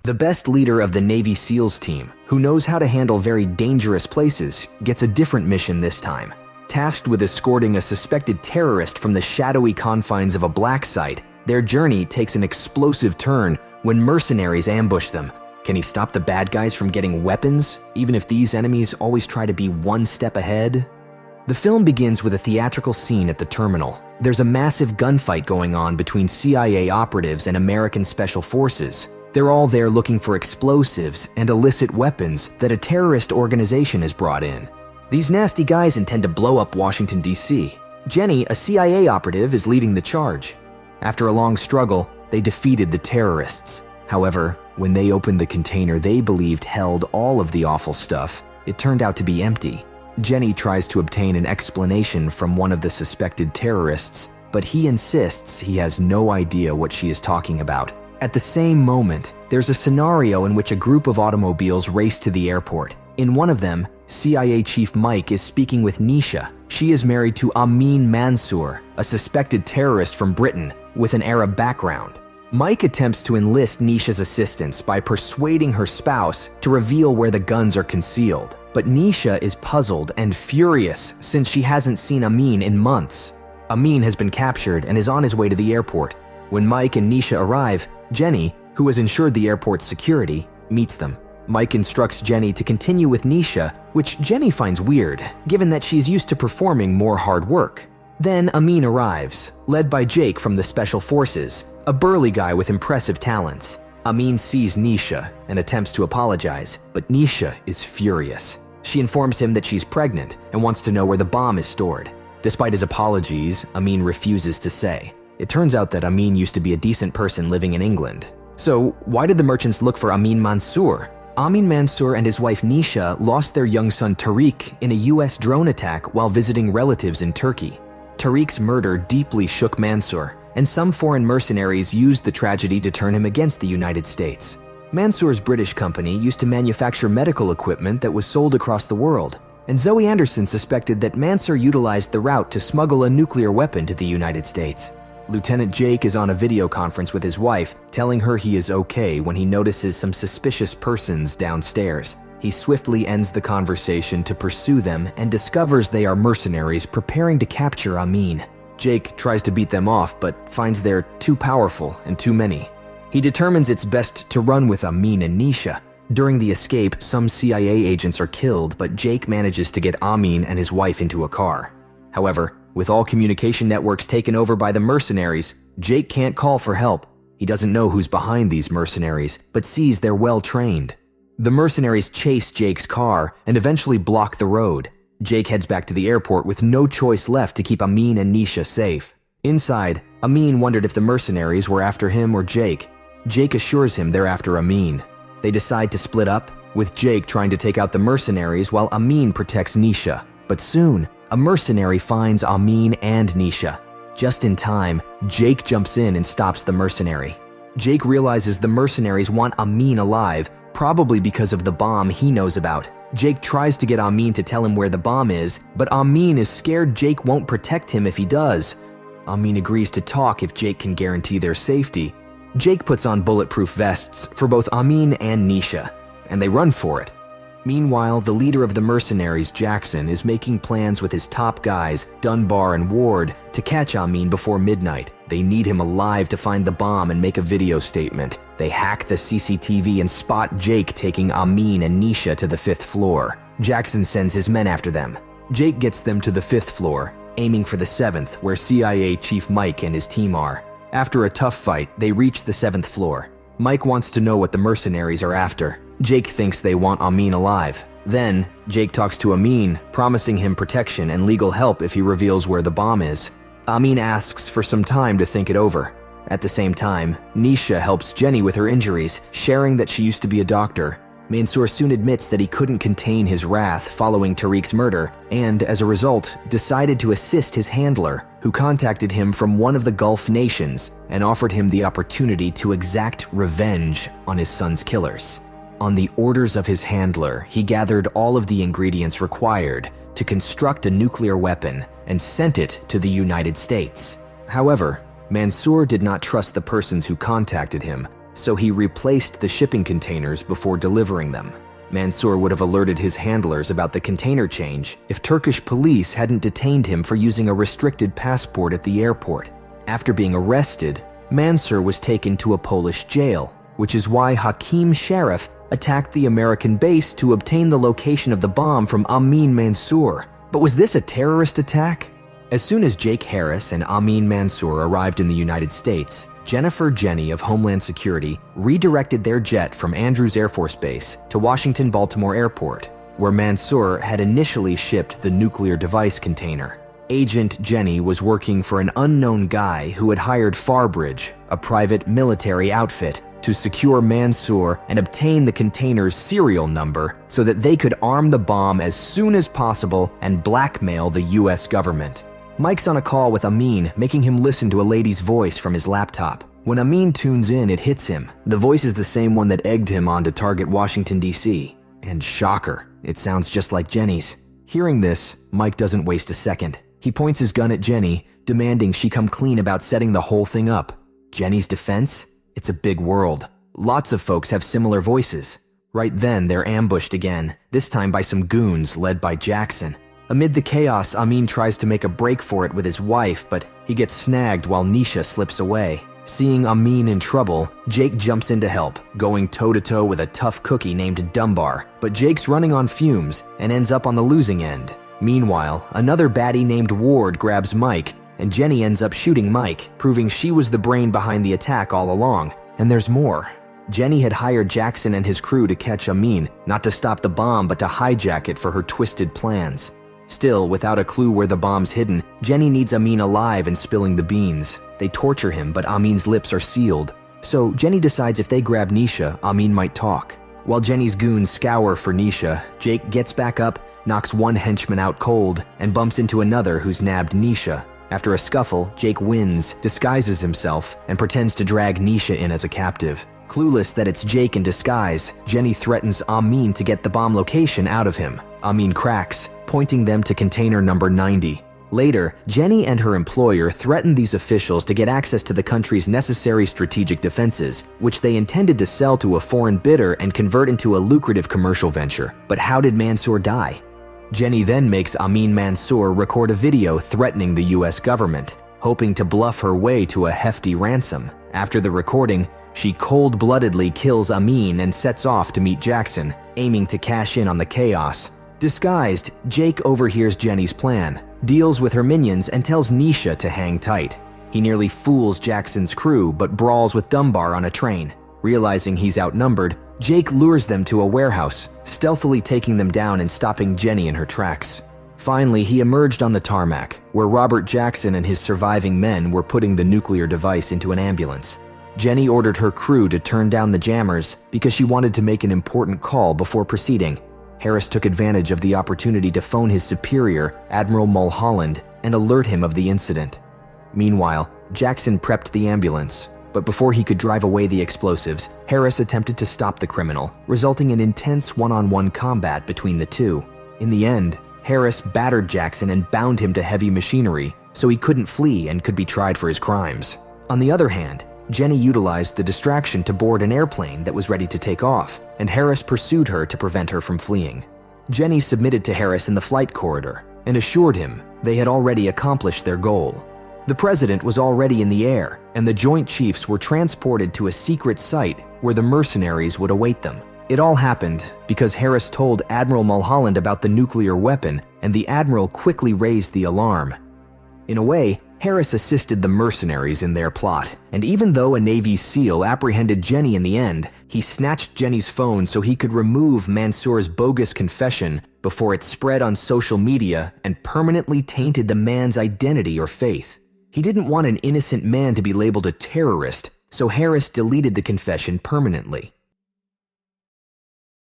The best leader of the Navy SEALs team, who knows how to handle very dangerous places, gets a different mission this time. Tasked with escorting a suspected terrorist from the shadowy confines of a black site, their journey takes an explosive turn when mercenaries ambush them. Can he stop the bad guys from getting weapons, even if these enemies always try to be one step ahead? The film begins with a theatrical scene at the terminal. There's a massive gunfight going on between CIA operatives and American Special Forces. They're all there looking for explosives and illicit weapons that a terrorist organization has brought in. These nasty guys intend to blow up Washington, D.C. Jenny, a CIA operative, is leading the charge. After a long struggle, they defeated the terrorists. However, when they opened the container they believed held all of the awful stuff, it turned out to be empty. Jenny tries to obtain an explanation from one of the suspected terrorists, but he insists he has no idea what she is talking about. At the same moment, there's a scenario in which a group of automobiles race to the airport. In one of them, CIA Chief Mike is speaking with Nisha. She is married to Amin Mansour, a suspected terrorist from Britain with an Arab background. Mike attempts to enlist Nisha's assistance by persuading her spouse to reveal where the guns are concealed. But Nisha is puzzled and furious since she hasn't seen Amin in months. Amin has been captured and is on his way to the airport. When Mike and Nisha arrive, Jenny, who has ensured the airport's security, meets them. Mike instructs Jenny to continue with Nisha, which Jenny finds weird, given that she's used to performing more hard work. Then Amin arrives, led by Jake from the Special Forces, a burly guy with impressive talents. Amin sees Nisha and attempts to apologize, but Nisha is furious. She informs him that she's pregnant and wants to know where the bomb is stored. Despite his apologies, Amin refuses to say. It turns out that Amin used to be a decent person living in England. So why did the merchants look for Amin Mansour? Amin Mansour and his wife Nisha lost their young son Tariq in a US drone attack while visiting relatives in Turkey. Tariq's murder deeply shook Mansour, and some foreign mercenaries used the tragedy to turn him against the United States. Mansour's British company used to manufacture medical equipment that was sold across the world, and Zoe Anderson suspected that Mansour utilized the route to smuggle a nuclear weapon to the United States. Lieutenant Jake is on a video conference with his wife, telling her he is okay when he notices some suspicious persons downstairs. He swiftly ends the conversation to pursue them and discovers they are mercenaries preparing to capture Amin. Jake tries to beat them off, but finds they're too powerful and too many. He determines it's best to run with Amin and Nisha. During the escape, some CIA agents are killed, but Jake manages to get Amin and his wife into a car. However, with all communication networks taken over by the mercenaries, Jake can't call for help. He doesn't know who's behind these mercenaries, but sees they're well trained. The mercenaries chase Jake's car and eventually block the road. Jake heads back to the airport with no choice left to keep Amin and Nisha safe. Inside, Amin wondered if the mercenaries were after him or Jake. Jake assures him they're after Amin. They decide to split up, with Jake trying to take out the mercenaries while Amin protects Nisha. But soon, a mercenary finds Amin and Nisha. Just in time, Jake jumps in and stops the mercenary. Jake realizes the mercenaries want Amin alive, probably because of the bomb he knows about. Jake tries to get Amin to tell him where the bomb is, but Amin is scared Jake won't protect him if he does. Amin agrees to talk if Jake can guarantee their safety. Jake puts on bulletproof vests for both Amin and Nisha, and they run for it. Meanwhile, the leader of the mercenaries, Jackson, is making plans with his top guys, Dunbar and Ward, to catch Amin before midnight. They need him alive to find the bomb and make a video statement. They hack the CCTV and spot Jake taking Amin and Nisha to the 5th floor. Jackson sends his men after them. Jake gets them to the 5th floor, aiming for the 7th, where CIA Chief Mike and his team are. After a tough fight, they reach the 7th floor. Mike wants to know what the mercenaries are after. Jake thinks they want Amin alive. Then, Jake talks to Amin, promising him protection and legal help if he reveals where the bomb is. Amin asks for some time to think it over. At the same time, Nisha helps Jenny with her injuries, sharing that she used to be a doctor. Mansour soon admits that he couldn't contain his wrath following Tariq's murder, and as a result, decided to assist his handler, who contacted him from one of the Gulf nations and offered him the opportunity to exact revenge on his son's killers. On the orders of his handler, he gathered all of the ingredients required to construct a nuclear weapon and sent it to the United States. However, Mansour did not trust the persons who contacted him. so he replaced the shipping containers before delivering them. Mansour would have alerted his handlers about the container change if Turkish police hadn't detained him for using a restricted passport at the airport. After being arrested, Mansour was taken to a Polish jail, which is why Hakim Sharif attacked the American base to obtain the location of the bomb from Amin Mansour. But was this a terrorist attack? As soon as Jake Harris and Amin Mansour arrived in the United States, Jennifer Jenny of Homeland Security redirected their jet from Andrews Air Force Base to Washington-Baltimore Airport, where Mansour had initially shipped the nuclear device container. Agent Jenny was working for an unknown guy who had hired Farbridge, a private military outfit, to secure Mansour and obtain the container's serial number so that they could arm the bomb as soon as possible and blackmail the US government. Mike's on a call with Amin, making him listen to a lady's voice from his laptop. When Amin tunes in, it hits him. The voice is the same one that egged him on to target Washington, D.C. And shocker, it sounds just like Jenny's. Hearing this, Mike doesn't waste a second. He points his gun at Jenny, demanding she come clean about setting the whole thing up. Jenny's defense? It's a big world. Lots of folks have similar voices. Right then, they're ambushed again, this time by some goons led by Jackson. Amid the chaos, Amin tries to make a break for it with his wife, but he gets snagged while Nisha slips away. Seeing Amin in trouble, Jake jumps in to help, going toe-to-toe with a tough cookie named Dunbar, but Jake's running on fumes and ends up on the losing end. Meanwhile, another baddie named Ward grabs Mike, and Jenny ends up shooting Mike, proving she was the brain behind the attack all along. And there's more. Jenny had hired Jackson and his crew to catch Amin, not to stop the bomb but to hijack it for her twisted plans. Still, without a clue where the bomb's hidden, Jenny needs Amin alive and spilling the beans. They torture him, but Amin's lips are sealed. So Jenny decides if they grab Nisha, Amin might talk. While Jenny's goons scour for Nisha, Jake gets back up, knocks one henchman out cold, and bumps into another who's nabbed Nisha. After a scuffle, Jake wins, disguises himself, and pretends to drag Nisha in as a captive. Clueless that it's Jake in disguise, Jenny threatens Amin to get the bomb location out of him. Amin cracks, pointing them to container number 90. Later, Jenny and her employer threatened these officials to get access to the country's necessary strategic defenses, which they intended to sell to a foreign bidder and convert into a lucrative commercial venture. But how did Mansour die? Jenny then makes Amin Mansour record a video threatening the US government, hoping to bluff her way to a hefty ransom. After the recording, she cold-bloodedly kills Amin and sets off to meet Jackson, aiming to cash in on the chaos. Disguised, Jake overhears Jenny's plan, deals with her minions, and tells Nisha to hang tight. He nearly fools Jackson's crew, but brawls with Dunbar on a train. Realizing he's outnumbered, Jake lures them to a warehouse, stealthily taking them down and stopping Jenny in her tracks. Finally, he emerged on the tarmac, where Robert Jackson and his surviving men were putting the nuclear device into an ambulance. Jenny ordered her crew to turn down the jammers because she wanted to make an important call before proceeding. Harris took advantage of the opportunity to phone his superior, Admiral Mulholland, and alert him of the incident. Meanwhile, Jackson prepped the ambulance, but before he could drive away the explosives, Harris attempted to stop the criminal, resulting in intense one-on-one combat between the two. In the end, Harris battered Jackson and bound him to heavy machinery, so he couldn't flee and could be tried for his crimes. On the other hand, Jenny utilized the distraction to board an airplane that was ready to take off, and Harris pursued her to prevent her from fleeing. Jenny submitted to Harris in the flight corridor and assured him they had already accomplished their goal. The president was already in the air, and the Joint Chiefs were transported to a secret site where the mercenaries would await them. It all happened because Harris told Admiral Mulholland about the nuclear weapon, and the admiral quickly raised the alarm. In a way, Harris assisted the mercenaries in their plot, and even though a Navy SEAL apprehended Jenny in the end, he snatched Jenny's phone so he could remove Mansour's bogus confession before it spread on social media and permanently tainted the man's identity or faith. He didn't want an innocent man to be labeled a terrorist, so Harris deleted the confession permanently.